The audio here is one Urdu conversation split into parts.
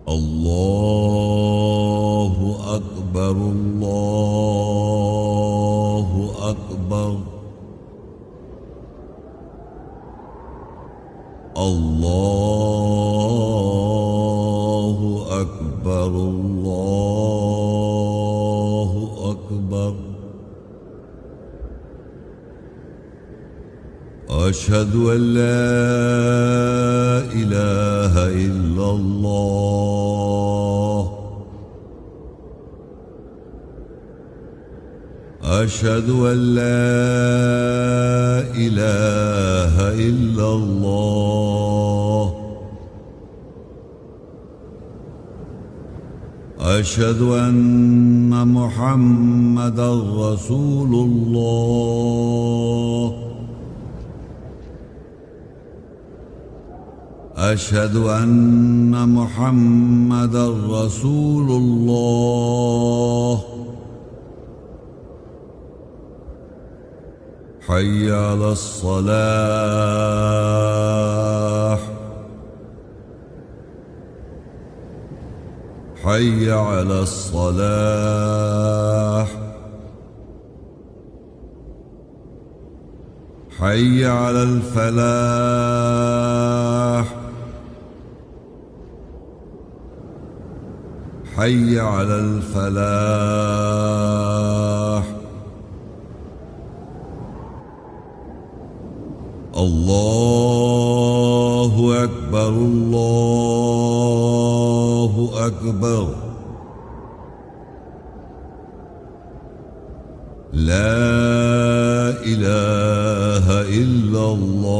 الله أكبر الله أكبر الله أكبر الله أكبر أشهد أن لا إله إلا الله أشهد أن لا إله إلا الله أشهد أن محمدًا رسول الله أشهد أن محمدًا رسول الله حي على الصلاة حي على الصلاة حي على الفلاح حي على الفلاح الله أكبر الله أكبر لا إله إلا الله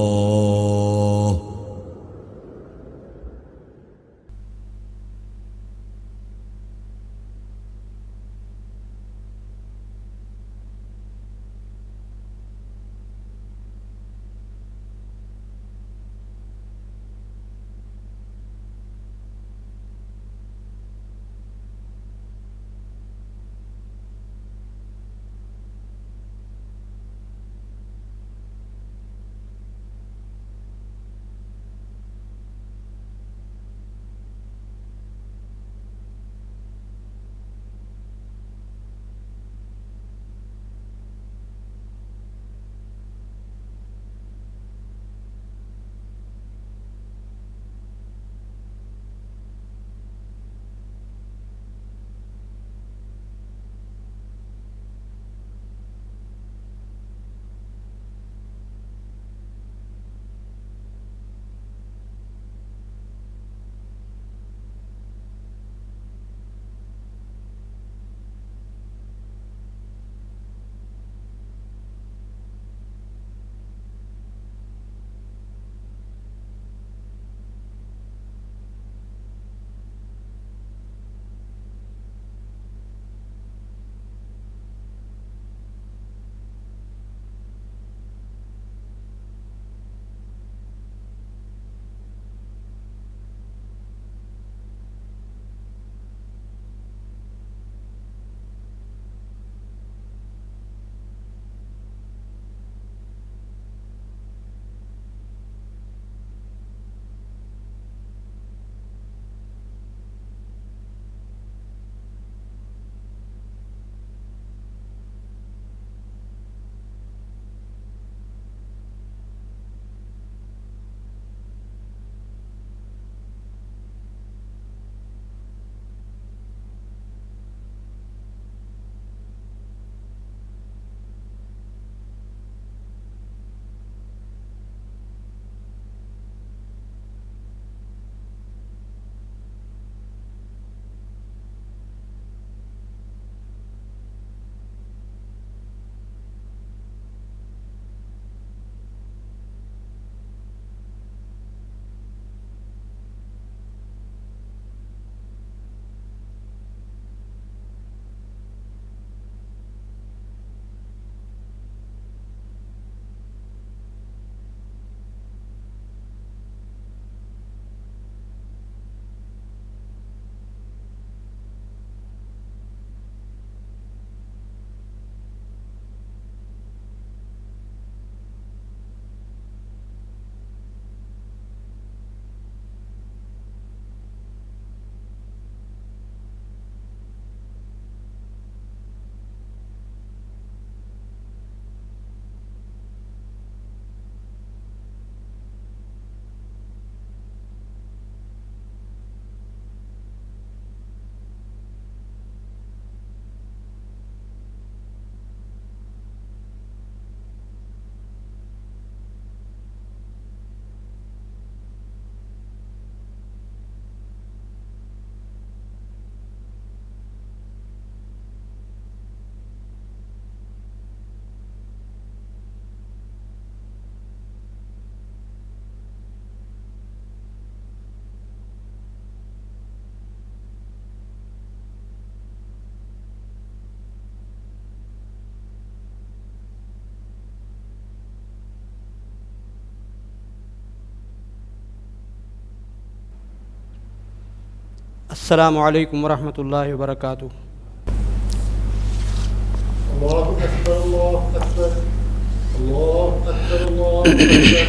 السلام علیکم ورحمۃ اللہ وبرکاتہ۔ اللہ اکبر اللہ اکبر اللہ اکبر اللہ اکبر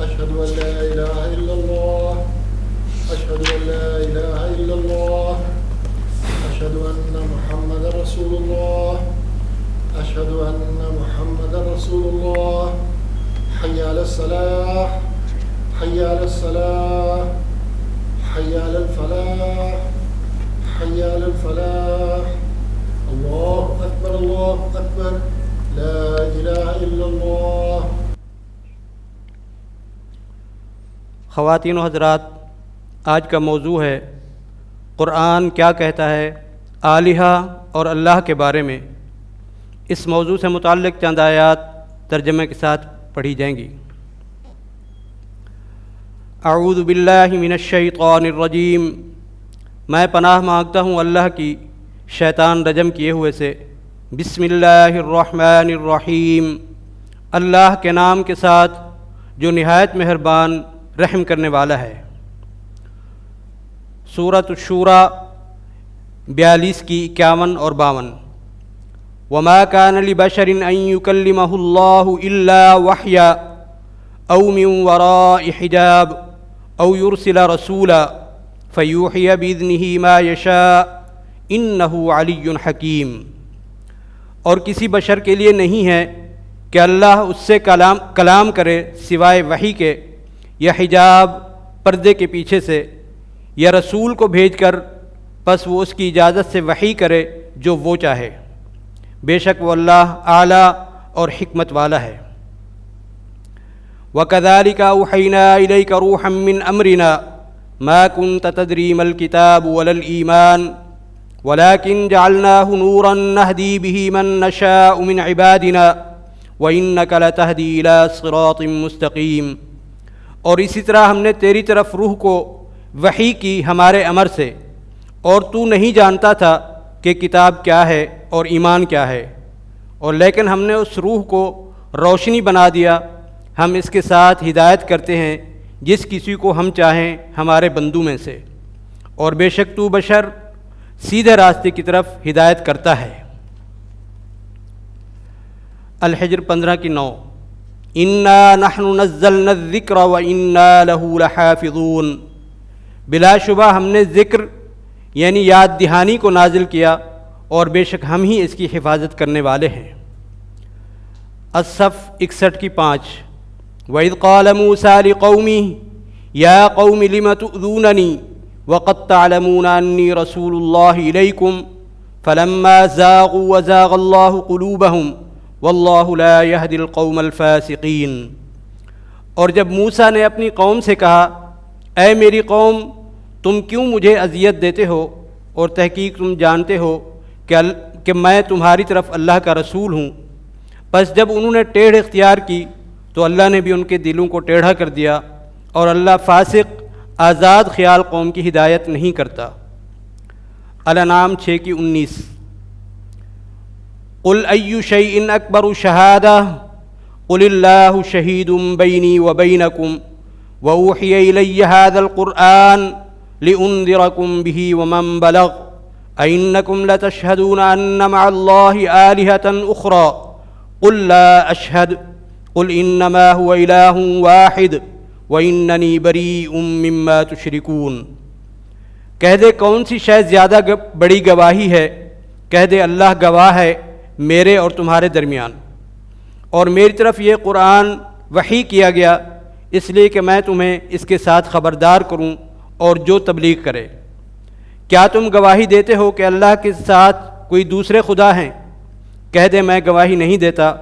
اشہد ان لا الہ الا اللہ اشہد ان لا الہ الا اللہ اشہد ان محمد رسول اللہ اشہد ان محمد رسول اللہ حی علی الصلاۃ حی علی الصلاۃ حی علی الفلاح حی علی الفلاح اللہ اکبر لا الہ الا اللہ۔ خواتین و حضرات، آج کا موضوع ہے قرآن کیا کہتا ہے آلہہ اور اللہ کے بارے میں۔ اس موضوع سے متعلق چند آیات ترجمے کے ساتھ پڑھی جائیں گی۔ اعوذ باللہ من الشیطان الرجیم، میں پناہ مانگتا ہوں اللہ کی شیطان رجم کیے ہوئے سے۔ بسم اللہ الرحمن الرحیم، اللہ کے نام کے ساتھ جو نہایت مہربان رحم کرنے والا ہے۔ سورۃ الشورى 42 کی 51 اور 52۔ وما كان لبشر ان يكلمه الله الا وحيا او من وراء حجاب او يرسل رسولا فيوحي باذنه ما يشاء انه علي حکیم۔ اور کسی بشر کے لیے نہیں ہے کہ اللہ اس سے کلام کرے سوائے وحی کے، یا حجاب پردے کے پیچھے سے، یا رسول کو بھیج کر پس وہ اس کی اجازت سے وحی کرے جو وہ چاہے۔ بے شک وہ اللہ اعلیٰ اور حکمت والا ہے۔ وَكَذَلِكَ أَوْحَيْنَا إِلَيْكَ رُوحًا مِّنْ أَمْرِنَا مَا كُنْتَ تَدْرِي مَا الْكِتَابُ وَلَا الْإِيمَانُ وَلَكِنْ جَعَلْنَاهُ نُورًا نَهْدِي بِهِ مَن نَّشَاءُ مِنْ عِبَادِنَا وَإِنَّكَ لَتَهْدِي إِلَىٰ صِرَاطٍ مُّسْتَقِيمٍ۔ اور اسی طرح ہم نے تیری طرف روح کو وحی کی ہمارے امر سے، اور تو نہیں جانتا تھا کہ کتاب کیا ہے اور ایمان کیا ہے، اور لیکن ہم نے اس روح کو روشنی بنا دیا۔ ہم اس کے ساتھ ہدایت کرتے ہیں جس کسی کو ہم چاہیں ہمارے بندوں میں سے، اور بے شک تو بشر سیدھے راستے کی طرف ہدایت کرتا ہے۔ الحجر 15 کی 9۔ اِنَّا نَحْنُ نَزَّلْنَا الذِّكْرَ وَإِنَّا لَهُ لَحَافِظُونَ، بلا شبہ ہم نے ذکر یعنی یاد دہانی کو نازل کیا، اور بے شک ہم ہی اس کی حفاظت کرنے والے ہیں۔ الصف 61 کی 5۔ وَإِذْ قَالَ مُوسَىٰ لِقَوْمِهِ يَا قَوْمِ لِمَ تُؤْذُونَنِي وَقَدْ تَعْلَمُونَ أَنِّي رَسُولُ اللَّهِ إِلَيْكُمْ فَلَمَّا زَاغُوا وَزَاغَ اللَّهُ قُلُوبَهُمْ وَاللَّهُ لَا يَهْدِي الْقَوْمَ الْفَاسِقِينَ۔ اور جب موسیٰ نے اپنی قوم سے کہا، اے میری قوم، تم کیوں مجھے اذیت دیتے ہو، اور تحقیق تم جانتے ہو کہ میں تمہاری طرف اللہ کا رسول ہوں۔ پس جب انہوں نے ٹیڑھ اختیار کی تو اللہ نے بھی ان کے دلوں کو ٹیڑھا کر دیا، اور اللہ فاسق آزاد خیال قوم کی ہدایت نہیں کرتا۔ الانعام 6 کی 19۔ قل ای شیء اکبر شہادہ قل اللہ شہید بینی وبینکم واوحی الی ھذا القرآن لانذرکم بہ ومن بلغ اینکم لتشہدون ان مع اللہ آلہۃ اخری قل لا اشہد قل انما هو الہ واحد واننی بریء مما تشرکون۔ کہہ دے کون سی شے زیادہ بڑی گواہی ہے، کہہ دے اللہ گواہ ہے میرے اور تمہارے درمیان، اور میری طرف یہ قرآن وحی کیا گیا اس لیے کہ میں تمہیں اس کے ساتھ خبردار کروں اور جو تبلیغ کرے۔ کیا تم گواہی دیتے ہو کہ اللہ کے ساتھ کوئی دوسرے خدا ہیں؟ کہہ دے میں گواہی نہیں دیتا۔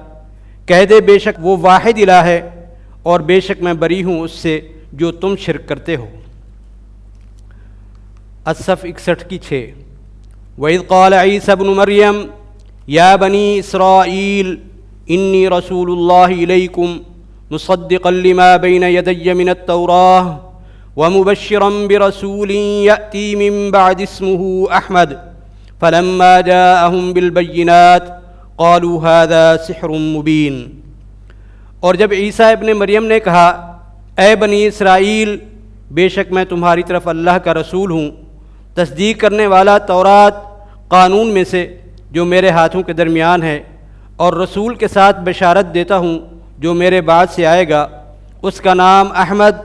کہہ دے بے شک وہ واحد الہ ہے، اور بے شک میں بری ہوں اس سے جو تم شرک کرتے ہو۔ الصف 61 کی 6۔ وَإِذْ قَالَ عِيسَى ابْنُ مَرْيَمَ يَا بَنِي إِسْرَائِيلَ إِنِّي رَسُولُ اللَّهِ إِلَيْكُمْ مُصَدِّقًا لِمَا بَيْنَ يَدَيَّ مِنَ التَّوْرَاةِ وَمُبَشِّرًا بِرَسُولٍ يَأْتِي مِن بَعْدِ اسْمُهُ أَحْمَدُ فَلَمَّا جَاءَهُم بِالْبَيِّنَاتِ قَالُوا هَذَا سِحْرٌ مُبِينٌ۔ اور جب عیسیٰ ابن مریم نے کہا، اے بنی اسرائیل، بے شک میں تمہاری طرف اللہ کا رسول ہوں، تصدیق کرنے والا تورات قانون میں سے جو میرے ہاتھوں کے درمیان ہے، اور رسول کے ساتھ بشارت دیتا ہوں جو میرے بعد سے آئے گا، اس کا نام احمد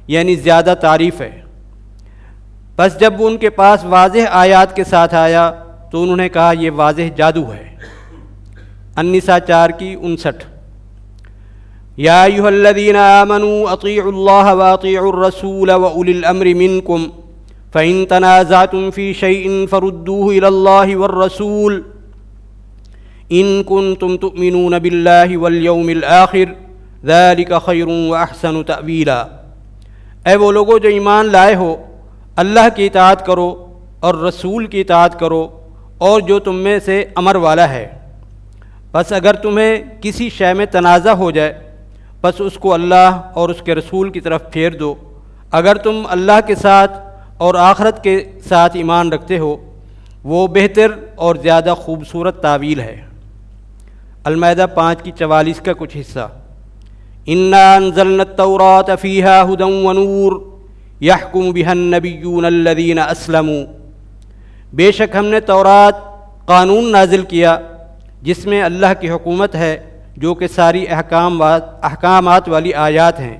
یعنی زیادہ تعریف ہے۔ پس جب وہ ان کے پاس واضح آیات کے ساتھ آیا تو انہوں نے کہا یہ واضح جادو ہے۔ النساء 4:59۔ یا ایھا الذین آمنوا اطیعوا اللہ واطیعوا الرسول واولی الامر منکم فإن تنازعتم فی شیء فردوه الی اللہ والرسول ان کنتم تؤمنون باللہ والیوم الآخر ذلک خیر واحسن تأویلا۔ اے وہ لوگوں جو ایمان لائے ہو، اللہ کی اطاعت کرو اور رسول کی اطاعت کرو اور جو تم میں سے امر والا ہے۔ بس اگر تمہیں کسی شے میں تنازع ہو جائے بس اس کو اللہ اور اس کے رسول کی طرف پھیر دو، اگر تم اللہ کے ساتھ اور آخرت کے ساتھ ایمان رکھتے ہو، وہ بہتر اور زیادہ خوبصورت تعویل ہے۔ المائدہ 5:44 کا کچھ حصہ۔ انا انزلنا التوراۃ فیہا ھدی ونور یحکم بہا النبیون الذین اسلموا۔ بے شک ہم نے تورات قانون نازل کیا جس میں اللہ کی حکومت ہے جو کہ ساری احکامات والی آیات ہیں،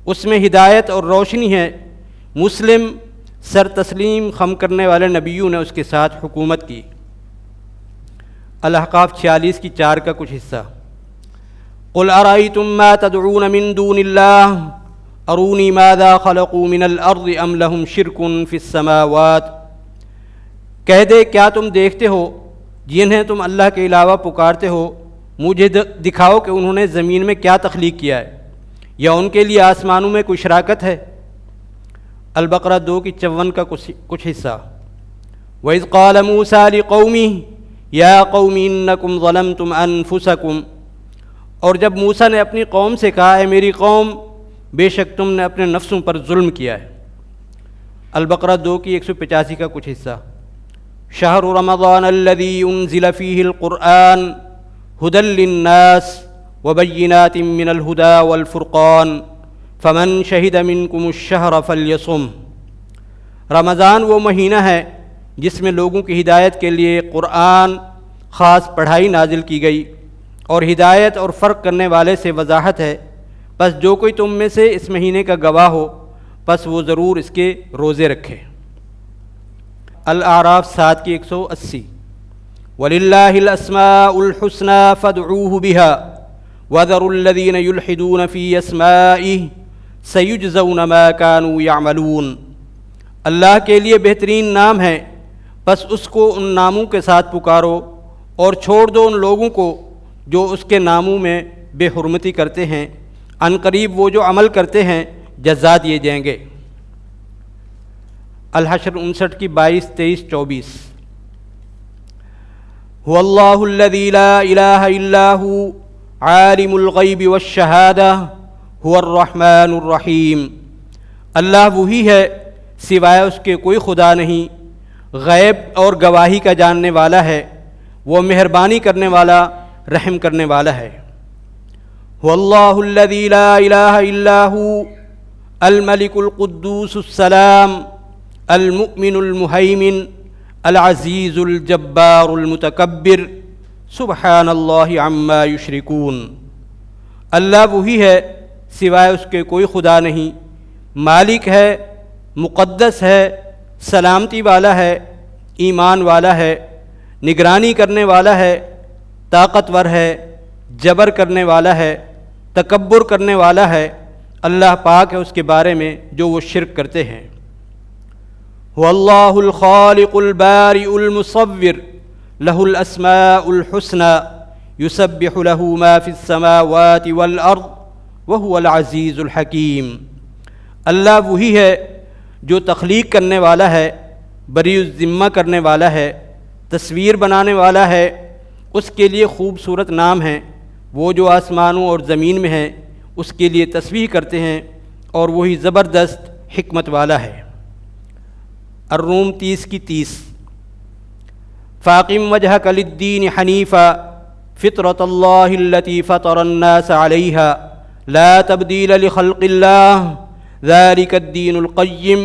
اس میں ہدایت اور روشنی ہے۔ مسلم سر تسلیم خم کرنے والے نبیوں نے اس کے ساتھ حکومت کی۔ الاحقاف 46:4 کا کچھ حصہ۔ قل ارأیتم ما تدعون من دون اللہ ارونی ماذا خلقوا من الارض ام لهم شرک فی السماوات۔ کہہ دے کیا تم دیکھتے ہو جنہیں تم اللہ کے علاوہ پکارتے ہو، مجھے دکھاؤ کہ انہوں نے زمین میں کیا تخلیق کیا ہے، یا ان کے لیے آسمانوں میں کوئی شراکت ہے۔ البقرہ 2:54 کا کچھ حصہ۔ وَإِذْ قَالَ مُوسَىٰ لِقَوْمِهِ يَا قَوْمِ إِنَّكُمْ ظَلَمْتُمْ أَنفُسَكُمْ، اور جب موسیٰ نے اپنی قوم سے کہا اے میری قوم، بے شک تم نے اپنے نفسوں پر ظلم کیا ہے۔ البقرہ 2:185 کا کچھ حصہ۔ شہر رمضان الذی انزل فیہ القرآن ھدی للناس وبینات من الھدی والفرقان فمن شہد منکم الشہر فلیصم۔ رمضان وہ مہینہ ہے جس میں لوگوں کی ہدایت کے لیے قرآن خاص پڑھائی نازل کی گئی، اور ہدایت اور فرق کرنے والے سے وضاحت ہے، پس جو کوئی تم میں سے اس مہینے کا گواہ ہو پس وہ ضرور اس کے روزے رکھے۔ الاعراف 7:180۔ وَلِلَّهِ الْأَسْمَاءُ الْحُسْنَى فَادْعُوهُ بِهَا وَذَرُوا الَّذِينَ يُلْحِدُونَ فِي أَسْمَائِهِ سَيُجْزَوْنَ مَا كَانُوا يَعْمَلُونَ۔ اللہ کے لیے بہترین نام ہے، بس اس کو ان ناموں کے ساتھ پکارو اور چھوڑ دو ان لوگوں کو جو اس کے ناموں میں بے حرمتی کرتے ہیں، عن قریب وہ جو عمل کرتے ہیں جزا دیے جائیں گے۔ الحشر 59:22، 23، 24۔ هو اللہ الذی لا الہ الا هو عالم الغیب والشہادہ هو الرحمن الرحیم۔ اللہ وہی ہے، سوائے اس کے کوئی خدا نہیں، غیب اور گواہی کا جاننے والا ہے، وہ مہربانی کرنے والا، رحم کرنے والا ہے۔ هو اللہ الذی لا الہ الا هو الملک القدوس السلام المؤمن المہیمن العزیز الجبار المتکبر سبحان اللہ عما یشرکون۔ اللہ وہی ہے، سوائے اس کے کوئی خدا نہیں، مالک ہے، مقدس ہے، سلامتی والا ہے، ایمان والا ہے، نگرانی کرنے والا ہے، طاقتور ہے، جبر کرنے والا ہے، تکبر کرنے والا ہے۔ اللہ پاک ہے اس کے بارے میں جو وہ شرک کرتے ہیں۔ هو اللہ الخالق البارئ المصور له الاسماء الحسنى يسبح له ما في السماوات والارض وهو العزیز الحکیم۔ اللہ وہی ہے جو تخلیق کرنے والا ہے، بری الذمہ کرنے والا ہے، تصویر بنانے والا ہے، اس کے لیے خوبصورت نام ہیں، وہ جو آسمانوں اور زمین میں ہیں اس کے لیے تسبیح کرتے ہیں، اور وہی زبردست حکمت والا ہے۔ الروم 30:30۔ فاقم وجهك للدین حنیفا فطرۃ اللہ التي فطر الناس علیہا لا تبدیل لخلق اللہ ذلك الدین القیم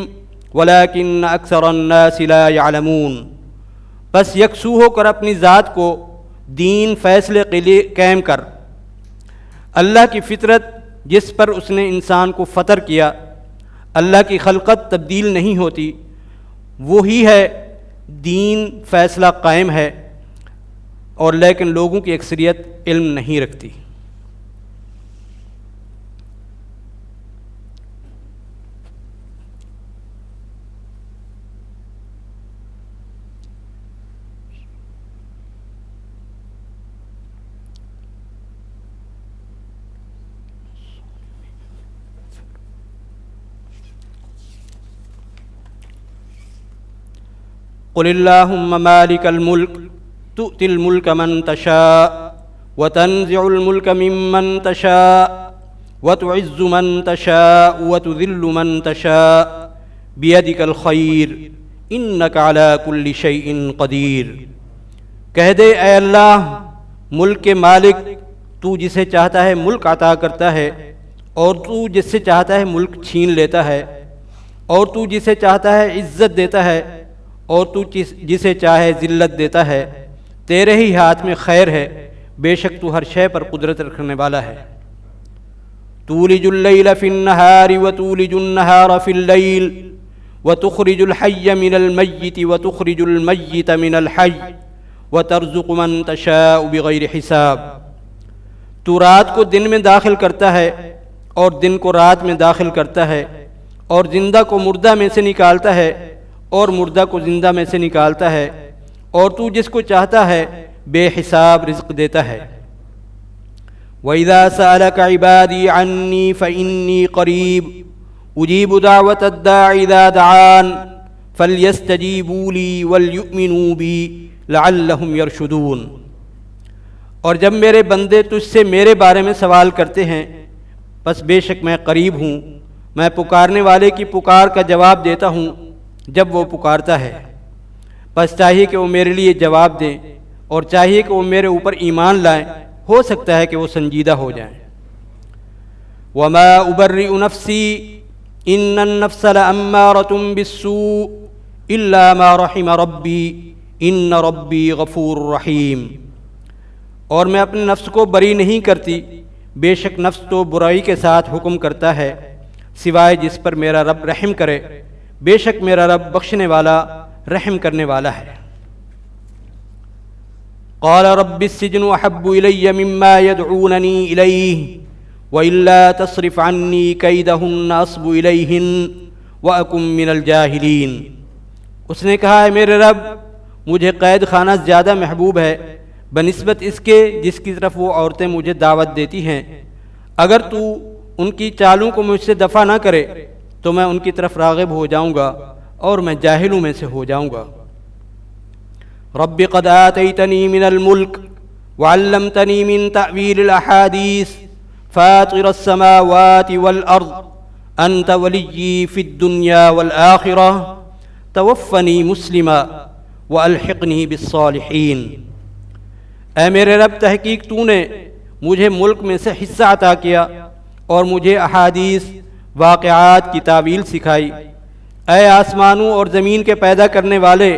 ولكن اکثر الناس لا يعلمون۔ بس یکسو ہو کر اپنی ذات کو دین فیصلے کے لیے قائم کر۔ اللہ کی فطرت جس پر اس نے انسان کو فطر کیا، اللہ کی خلقت تبدیل نہیں ہوتی، وہی ہے دین، فیصلہ قائم ہے، اور لیکن لوگوں کی اکثریت علم نہیں رکھتی۔ قل اللہم مالک الملک تؤتی الملک من تشاء وتنزع الملک ممن تشاء وتعز من تشاء وتذل من تشاء بیدک الخیر انک علی کل شیء قدیر۔ کہہ دے اے اللہ ملک کے مالک، تو جسے چاہتا ہے ملک عطا کرتا ہے، اور تو جس سے چاہتا ہے ملک چھین لیتا ہے، اور تو جسے چاہتا ہے عزت دیتا ہے، اور تو جسے چاہے ذلت دیتا ہے۔ تیرے ہی ہاتھ میں خیر ہے، بے شک تو ہر شے پر قدرت رکھنے والا ہے۔ تولج اللیل فی النہار وتولج النہار فی اللیل وتخرج الحی من المیت وتخرج المیت من الحی وترزق من تشاء بغیر حساب۔ تو رات کو دن میں داخل کرتا ہے اور دن کو رات میں داخل کرتا ہے، اور زندہ کو مردہ میں سے نکالتا ہے اور مردہ کو زندہ میں سے نکالتا ہے، اور تو جس کو چاہتا ہے بے حساب رزق دیتا ہے۔ وَإِذَا سَأَلَكَ عِبَادِي عَنِّي فَإِنِّي قَرِيبٌ أُجِيبُ دَعْوَةَ الدَّاعِ إِذَا دَعَانِ فَلْيَسْتَجِيبُوا لِي وَلْيُؤْمِنُوا بِي لَعَلَّهُمْ يَرْشُدُونَ۔ اور جب میرے بندے تجھ سے میرے بارے میں سوال کرتے ہیں، بس بے شک میں قریب ہوں، میں پکارنے والے کی پکار کا جواب دیتا ہوں جب وہ پکارتا ہے۔ بس چاہیے کہ وہ میرے لیے جواب دیں، اور چاہیے کہ وہ میرے اوپر ایمان لائیں، ہو سکتا ہے کہ وہ سنجیدہ ہو جائیں۔ وَمَا أُبَرِّئُ نَفْسِي إِنَّ النَّفْسَ لَأَمَّارَةٌ بِالسُّوءِ إِلَّا مَا رَحِمَ رَبِّي إِنَّ رَبِّي غَفُورٌ رَحِيمٌ۔ اور میں اپنے نفس کو بری نہیں کرتی، بے شک نفس تو برائی کے ساتھ حکم کرتا ہے، سوائے جس پر میرا رب رحم کرے، بے شک میرا رب بخشنے والا رحم کرنے والا ہے۔ قال رب السجن احب الی مما يدعوننی الیہ وإلا تصرف عنی کیدہن اصب الیہن واکن من الجاہلین۔ اس نے کہا، اے میرے رب، مجھے قید خانہ زیادہ محبوب ہے بنسبت اس کے جس کی طرف وہ عورتیں مجھے دعوت دیتی ہیں۔ اگر تو ان کی چالوں کو مجھ سے دفع نہ کرے تو میں ان کی طرف راغب ہو جاؤں گا اور میں جاہلوں میں سے ہو جاؤں گا۔ رب قد آتیتنی من الملک وعلمتنی من تأویل الاحادیث فاطر السماوات والارض انت ولی فی الدنیا والآخرہ توفنی مسلما والحقنی بالصالحین۔ اے میرے رب، تحقیق تو نے مجھے ملک میں سے حصہ عطا کیا اور مجھے احادیث واقعات کی تعویل سکھائی۔ اے آسمانوں اور زمین کے پیدا کرنے والے،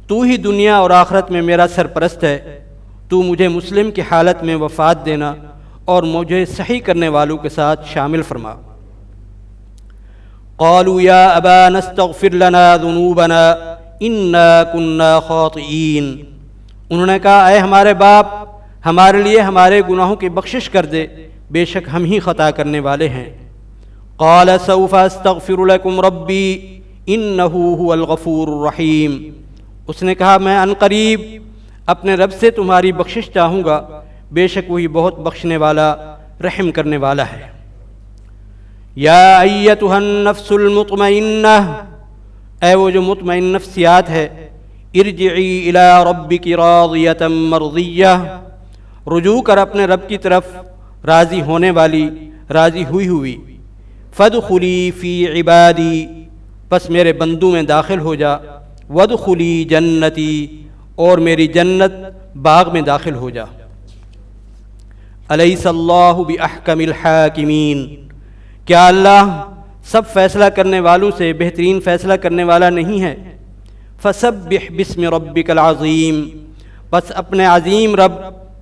تو ہی دنیا اور آخرت میں میرا سرپرست ہے، تو مجھے مسلم کی حالت میں وفات دینا اور مجھے صحیح کرنے والوں کے ساتھ شامل فرما۔ قالوا یا ابانا استغفر لنا ذنوبنا انا كنا خاطئین۔ انہوں نے کہا، اے ہمارے باپ، ہمارے لیے ہمارے گناہوں کی بخشش کر دے، بے شک ہم ہی خطا کرنے والے ہیں۔ قال سوف استغفر لكم ربی انه هو الغفور الرحیم۔ اس نے کہا، میں عنقریب اپنے رب سے تمہاری بخشش چاہوں گا، بے شک وہی بہت بخشنے والا رحم کرنے والا ہے۔ یا ایتھا النفس المطمئنہ، اے وہ جو مطمئن نفسیات ہے، ارجعی الی ربک راضیۃ مرضیہ، رجوع کر اپنے رب کی طرف راضی ہونے والی، راضی ہوئی ہوئی۔ فادخلی فی عبادی، پس میرے بندوں میں داخل ہو جا، وادخلی جنتی، اور میری جنت باغ میں داخل ہو جا۔ الیس اللہ باحکم الحاکمین، کیا اللہ سب فیصلہ کرنے والوں سے بہترین فیصلہ کرنے والا نہیں ہے۔ فسبح بسم ربک العظیم، پس اپنے عظیم رب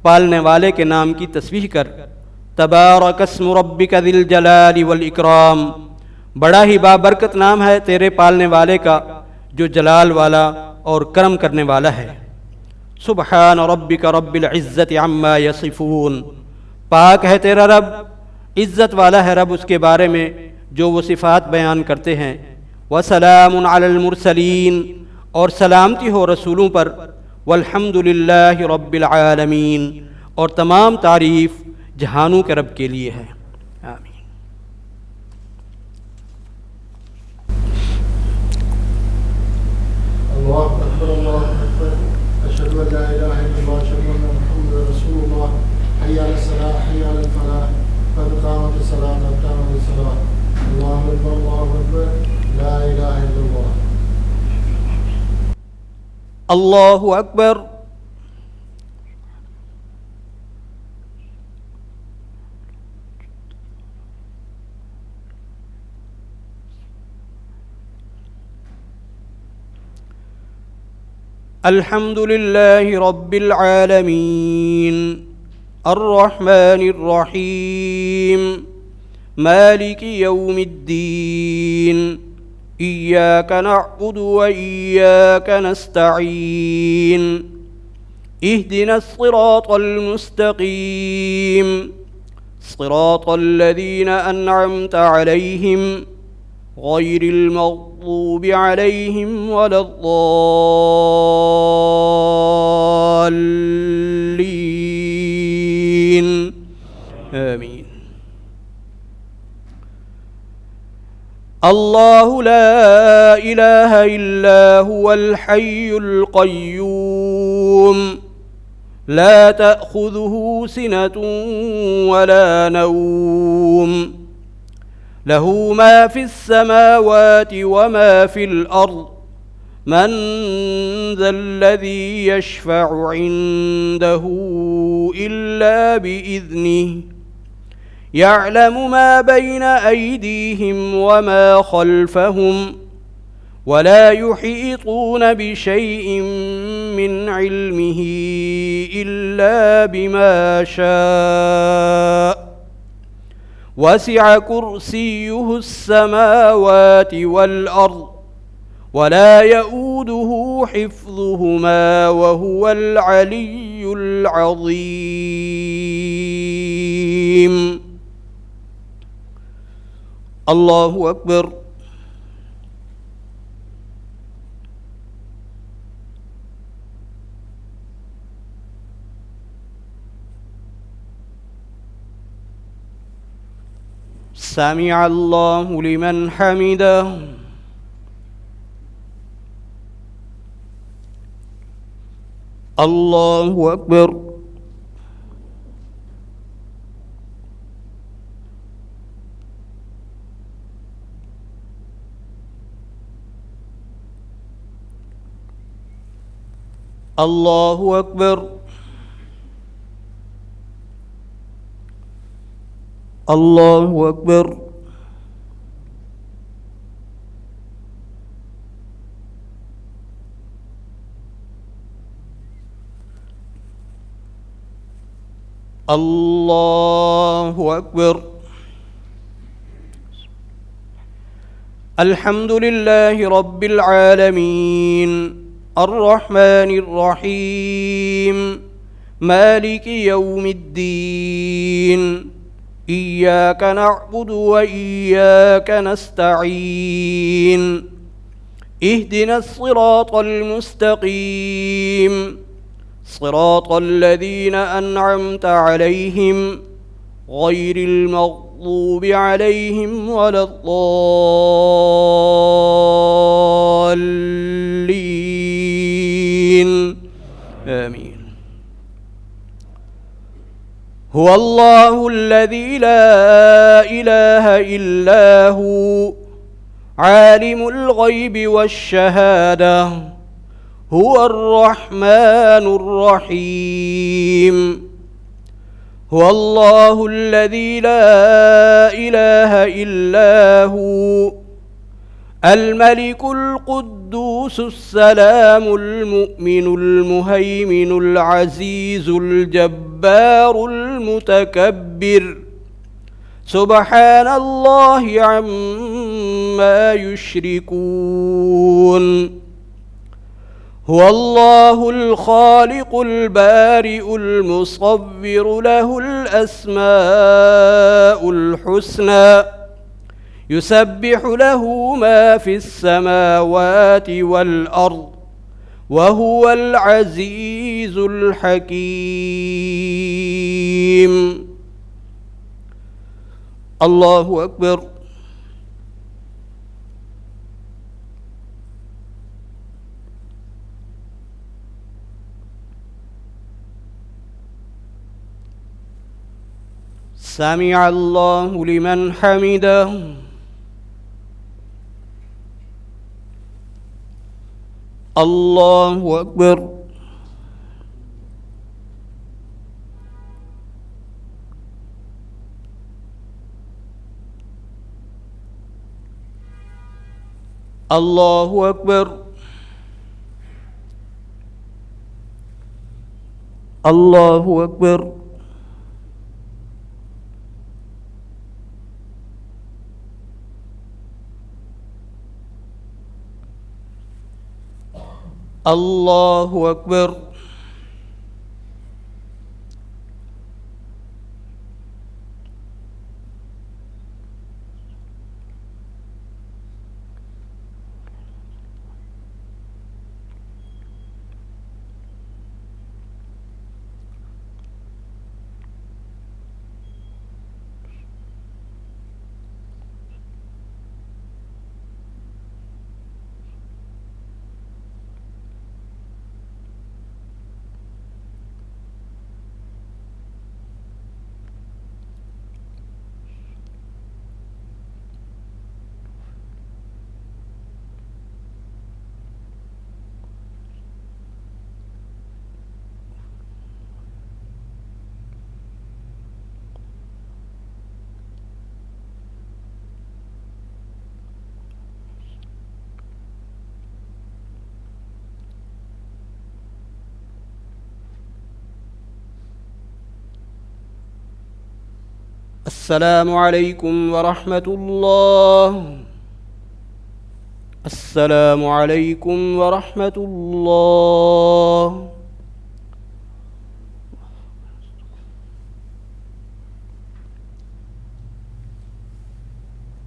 پالنے والے کے نام کی تسبیح کر۔ تبارک اسم ربک ذی الجلال والاکرام، بڑا ہی بابرکت نام ہے تیرے پالنے والے کا جو جلال والا اور کرم کرنے والا ہے۔ سبحان ربک رب العزت عما یصفون، پاک ہے تیرا رب، عزت والا ہے رب اس کے بارے میں جو وہ صفات بیان کرتے ہیں۔ وسلام علی المرسلین، اور سلامتی ہو رسولوں پر۔ والحمد للہ رب العالمین، اور تمام تعریف جہانوں کے رب کے لیے ہے۔ آمین۔ اللہ اکبر اللہ اکبر، اشہد ان لا الہ الا اللہ، اشہد ان محمد رسول اللہ، حی علی الصلاۃ حی علی الفلاح، قد قامت الصلاۃ قد قامت الصلاۃ، اللہ اکبر اللہ اکبر، لا الہ الا اللہ۔ اللہ اکبر۔ الحمد للہ رب العالمین، الرحمن الرحیم، مالک یوم الدین، ایاک نعبد و ایاک نستعین، اہدنا الصراط المستقیم، صراط الذین انعمت علیہم غیر المغضوب علیہم ولا الضالین، آمین۔ اللہ لا الہ الا هو الحی القیوم، لا تأخذه سنة ولا نوم، له ما في السماوات وما في الأرض، من ذا الذي يشفع عنده إلا بإذنه، يعلم ما بين أيديهم وما خلفهم، ولا يحيطون بشيء من علمه إلا بما شاء، وسع كرسيه السماوات والأرض، ولا يؤوده حفظهما وهو العلي العظيم۔ اللہ اکبر۔ سمع اللہ لمن حمدہ۔ اللہ اکبر۔ اللہ اکبر۔ اللہ اکبر۔ اللہ اکبر۔ الحمد للہ رب العالمین، الرحمن الرحیم، مالک یوم الدین، ایاک نعبد و ایاک نستعین، اہدنا الصراط المستقیم، صراط الذین انعمت علیہم غیر المغضوب علیہم ولا الضالین، آمین۔ هو اللہ الذی لا الہ الا هو، عالم الغیب والشہادہ، هو الرحمن الرحیم، هو الله الذي لا إله إلا هو الملك القدوس السلام المؤمن المهيمن العزيز الجبار المتكبر سبحان الله عما يشركون هو الله الخالق البارئ المصور له الأسماء الحسنى يسبح له ما في السماوات والأرض وهو العزيز الحكيم. الله أكبر. سمع الله لمن حمده. الله أكبر. الله أكبر. الله أكبر. الله أكبر. السلام عليكم ورحمة الله. السلام عليكم ورحمة الله.